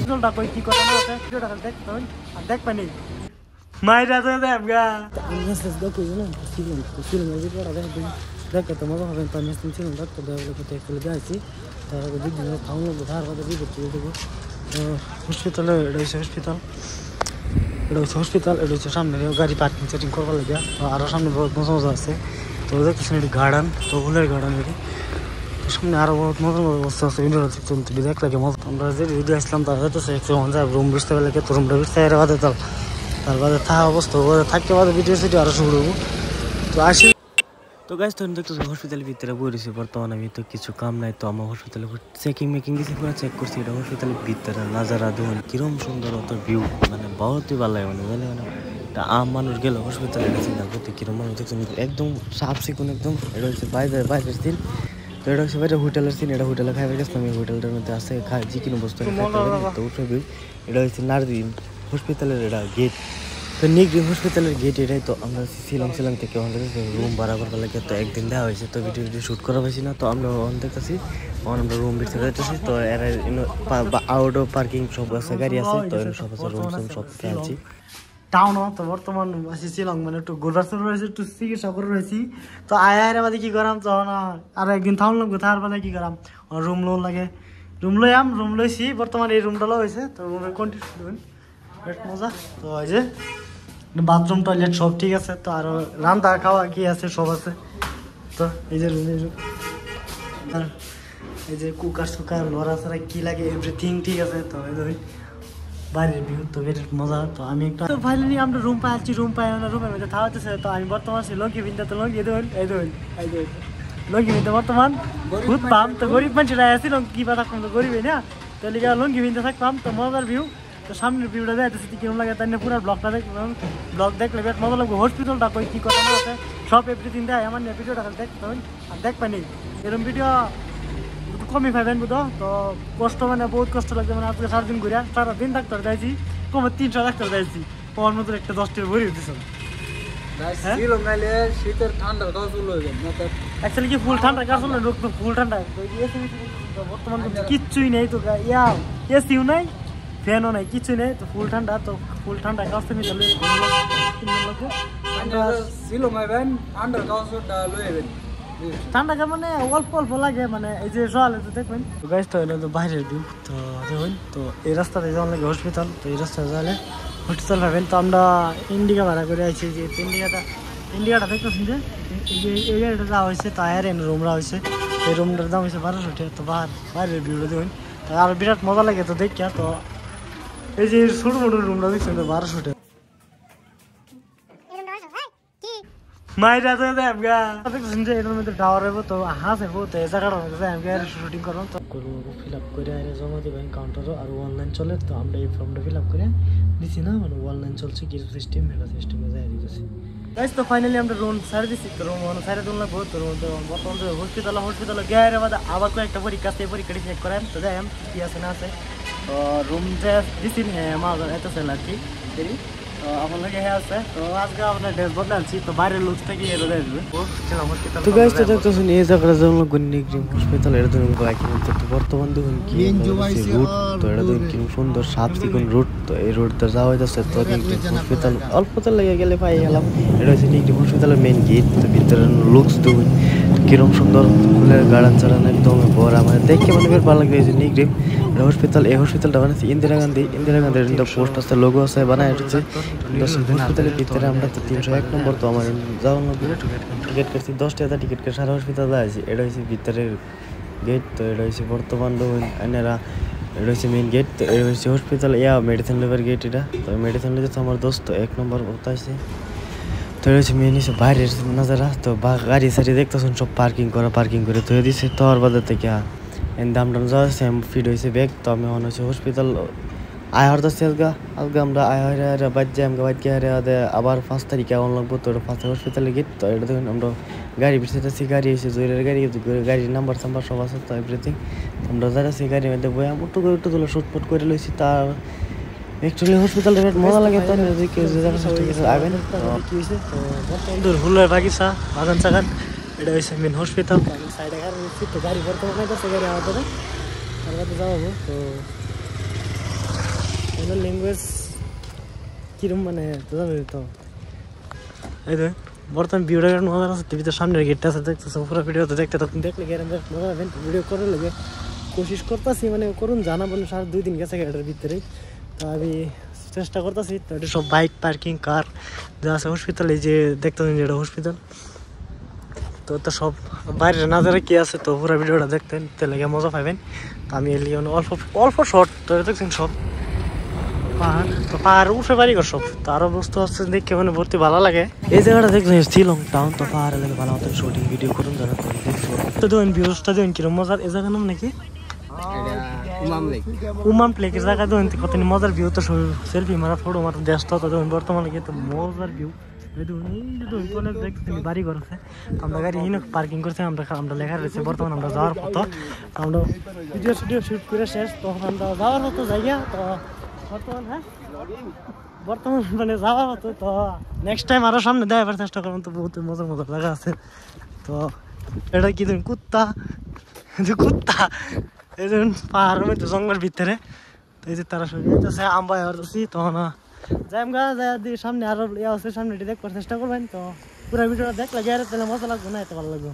হসপিটালটা কই কি কথা না আছে ভিডিওটা দেখ তুই আর দেখ পানি মাইরা তো দেবগা মেসেজ দেখো না সিলম এই ভিডিওটা দেখ তো মজা হবে তো মেসেজ ছিল ডাক্তার দেওয়া করতে একটু যাইছি তার ভিডিও খাওয়ানো ধার কথা ভিডিও করে দেবো হসপিটালে এটা হসপিটাল এটা হচ্ছে সামনে গাড়ি পার্কিং সেটিং করবার লাগে আরও সামনে বহুত মজা আছে তো দেখতেছেন এটি গার্ডেন তো ফুলের গার্ডেন এটি তো সামনে আরও বহুত মজার অবস্থা আছে ভিডিও চলতে দেখ লাগে মজা আমরা যে ভিডিও আসলাম তার হইতেছে একটু মজা রুম বুঝতে পারলে তো রুমটা বুঝতে এর বাদে তার বাদে থাকা অবস্থা থাকতে বাদে ভিডিও সেটি আরও শুরু হবো তো আসি তো গাইজ তখন দেখতেছি হসপিটালের ভিতরে বইছি বর্তমানে আমি তো কিছু কাম নাই তো আমার হসপিটালে চেকিং দিয়েছি পুরো চেক করছি এটা হসপিটালের ভিতরে নাজারা দেখুন কিরম সুন্দর অত ভিউ মানে বহুতই ভালো লাগে মানে একটা আম মানুষ গেল হসপিটালে এটা চিন্তা করতে কিরম মানুষ দেখছেন একদম সাফ সিকুন একদম এটা হচ্ছে বাইরের সিন তো এটা হচ্ছে বাইরে হোটেলের সিন এটা হোটেলে খাইবার গেছিলাম আমি হোটেলটার মধ্যে আছে যে কোনো বস্তু তো উঠে ভিউ এটা হচ্ছে নার্দি হসপিটালের এটা গেট তো নিগ্রিম হসপিটালের গেট এটাই তো আমরা ছিলাম থেকে আমাদের রুম ভাড়া করতে লাগে তো একদিন দেওয়া হয়েছে তো ভিডিও শ্যুট করা হয়েছে না তো আমরা অন দেখতেছি আমরা রুম ভিতরে যাইতেছি তো এরা আউটডোর পার্কিং সব আছে গাড়ি আছে তো সব আছে রুম সব আছি টাউনও তো বর্তমান ছিলাম মানে একটু ঘুরবার রয়েছে একটু চিকিৎসা করে রয়েছি তো আয়ের বাদে কি করাম তখন আর একদিন থামলাম তার বাদে কি করাম রুম লাগে রুম লইছি বর্তমানে এই রুমটা হয়েছে তো রুমের কন্টিনিউ মজা তো এই যে বাথরুম টয়লেট সব ঠিক আছে তো আর রান্না খাওয়া কি আছে সব আছে তো এই যে এই যে কুকার লড়াছাড়া কি লাগে এভরিথিং ঠিক আছে তো এই ধরুন বাইরের ভিউ তো বেশ মজা তো আমি একটা তো ফাইনালি আমরা রুম পাচ্ছি রুমের মধ্যে থাকতেছে তো আমি বর্তমান লঙ্কি বিন্দা তো লঙ্কি এই ধরুন লঙ্কি বিন্দা বর্তমান ভূত পাম তো গরিব মানুষরা আসছিল কি বা থাকতাম তো গরিবই না তো লিখা লঙ্কি বিন্দা থাকতাম তো মজার ভিউ তো সামনের ভিউটা যাইতেছে কিরম লাগে তাই পুরো ব্লগ দেখলে বেশ মজা লাগবে হসপিটালটা কই কি কথা না আছে সব এভরিথিং দেয় আমার ভিডিওটা দেখতে আর দেখ পাইনি এরকম ভিডিও কমই পাইবেন বুঝো তো কষ্ট মানে বহুত কষ্ট লাগছে মানে আজকে 4 দিন ঘুরে সারা দিন ডাক্তার যাইছি কমে 300 ডাক্তার যাইছি তোমার মতো একটা 10টার ভরি দিছ শীতের ঠান্ডা অ্যাকচুয়ালি কি ফুল ঠান্ডা কাজ হলো লোক তো ফুল ঠান্ডা বর্তমান কিচ্ছুই নেই তো এসিও নাই ফ্যানও নাই কিছু নেই তো ফুল ঠান্ডা কাজ থেকে ঠান্ডা মানে অল্প লাগে মানে এই যে জল দেখবেন গাছটা হইলো তো বাইরের ভিউ তো দেখুন তো এই রাস্তাতে যাওয়ার লাগে হসপিটাল তো এই রাস্তায় যাওয়ালে হসপিটাল পাবেন তো আমরা ইন্ডিকা ভাড়া করে আইছি যে ইন্ডিকাটা দেখতেছেন যে এই গাড়িটা যাওয়া হয়েছে তার রুমরা হয়েছে এই রুমটার দাম হয়েছে 1200 টাকা তো বাইরের ভিউটা দেখুন তো আর বিরাট মজা লাগে তো দেখিয়া তো এই যে ছোট মোটো রুমটা দেখছেন তো 1200 টাকা মাইরা তো দেবগা দেখছেন যে এর মধ্যে টাওয়ার হইব তো হাঁস হইব তো এই জায়গাটার মধ্যে আমি শুটিং করলাম তো ফিল আপ করে জমা দেবেন কাউন্টারও আর অনলাইন চলে তো আমরা এই ফর্মটা ফিল আপ করে দিছি না মানে অনলাইন চলছে কিছু সিস্টেম এটা সিস্টেমে যাই দিতেছি গাইস তো ফাইনালি আমরা রুম সাইড দিছি তো রুম সাইড দিন লাগবো তো বর্তমান হসপিটাল গিয়ে বাদে আবার কয়েকটা পরীক্ষা চেক করেন তো যাই কি আছে না আছে তো রুম যে দিছি আমার এত সেল আর কি তো আমার লাগে আছে তো আজকে আপনার ড্রেস বদলাচ্ছি তো বাইরের লুকটা কি এলো দেখবে তো গাইস তো দেখতেছেন এই জায়গাটা যেমন নিগ্রিম হসপিটাল এটা ধরুন বাইকিং তো বর্তমান দেখুন কি রুট তো এটা দেখুন কি সুন্দর সাফ সিকুন রুট তো এই রোডটা যাওয়া যাচ্ছে তো নিগ্রিম হসপিটাল অল্পতে লেগে গেলে পাই গেলাম এটা হচ্ছে নিগ্রিম হসপিটালের মেইন গেট তো ভিতরে লুকস দেখুন কিরম সুন্দর ফুলের গার্ডেন চালান একদম বড় আমার দেখে মনে বেশ ভালো লাগে এই যে নিগ্রিম হসপিটাল এই হসপিটালটা বানাচ্ছে ইন্দিরা গান্ধীর পোস্ট আছে লোগো আছে বানায় হচ্ছে হসপিটালের ভিতরে আমরা তো 301 নম্বর তো আমার যাওয়ার টিকিট কাটছি 10 টাকা টিকিট কেটে সারা হসপিটাল আছে এটা হচ্ছে ভিতরের গেট তো এটা হচ্ছে বর্তমান এনারা এটা হচ্ছে মেইন গেট তো এটা হচ্ছে হসপিটাল মেডিসিন লেবার গেট এটা তো মেডিসিন লেবার তো আমার দোস্ত 1 নম্বর বলতে আছে তো এটা হচ্ছে মেইন হচ্ছে বাইরের নাজারা তো গাড়ি সারি দেখতেছেন সব পার্কিং করে ধুয়ে দিচ্ছে তো আর বাজার থেকে দাম যাওয়া সেম ফিট হয়েছে ব্যাগ তো আমি মনে হচ্ছে হসপিটাল আয় হচ্ছে আজকে আমরা আয় বাদ যাই আমাকে আবার 5 তারিখে আওয়ান লাগবো তো 5 হসপিটালে গেট তো এটা দেখুন আমরা গাড়ি পিছিয়ে গাড়ি এসে জোরের গাড়ির নাম্বার সব আছে তো এভরিথিং আমরা যাচ্ছি গাড়ির মধ্যে বই একটু তুলে শুটপুট করে লইছি তার একচুয়ালি হসপিটাল রেট মজা লাগে তো আবেন কি হয়েছে তো বর্তমান ফুলের বাগিচা বাগান এটা হচ্ছে মেন হসপিটাল সাইডে গাড়ি তো গাড়ি বর্তমানে গাড়ি আমাদের তার যাওয়াবো তো ল্যাঙ্গুয়েজ কিরম মানে তো জানি তো এই তো বর্তমান ভিডিওটা মজা আছে টিভিতে সামনের গেটটা আছে দেখতেছো পুরো ভিডিওতে দেখতে তখন দেখলে গেরাম মজা হবে ভিডিও করে লাগে কোশিশ করতেছি মানে করুন জানাবো না 2 দিন গেছে এটার ভিতরে তো আমি চেষ্টা করতেছি তো এটা সব বাইক পার্কিং কার যা আছে হসপিটালে যে দেখতেছেন যেটা হসপিটাল তো তো সব বাইরের নাজারে কি আছে তো পুরো ভিডিওটা দেখতেন তো লাগে মজা পাবেন তো আমি এলি অল্প অল্প শর্ট তো দেখছেন সব পাহাড় তো পাহাড় উঠে বাড়ি কর সব তো আরো বস্তু হচ্ছে দেখে মানে ভর্তি ভালো লাগে এই জায়গাটা দেখছেন শিলং টাউন তো পাহাড়ে লাগে ভালো মতো শুটিং ভিডিও করুন যারা তো দেখুন ভিউজটা দেখুন কিরম মজার এই জায়গার নাম নাকি উমাম প্লেক এর জায়গা দেখুন কত মজার ভিউ তো সেলফি মারা ফটো মারা ব্যস্ত তো দেখুন বর্তমানে কিন্তু মজার ভিউ বাড়ি ঘর আছে আমরা গাড়ি পার্কিং করছি আমরা লেখা রয়েছে বর্তমানে আমরা যাওয়ার পথ আমরা ভিডিও শুট করে শেষ তখন আমরা যাওয়ার মতো জায়গা তো বর্তমান মানে যাওয়ার মতো তো নেক্সট টাইম আরো সামনে দেওয়ার চেষ্টা করুন তো বহুত মজার মজার জায়গা আছে তো এটা কি তুমি কুত্তা কুত্তা এই যে পাহাড়ের মধ্যে জঙ্গলের ভিতরে তো এই যে তারা সবাই আম্বাই হচ্ছি তখন যাই গা যাই সামনে আরো ইয়ে আছে সামনে দেখবার চেষ্টা করবেন তো পুরো ভিডিওটা দেখলে গিয়ে তাহলে মজা লাগবে না এত ভালো লাগবে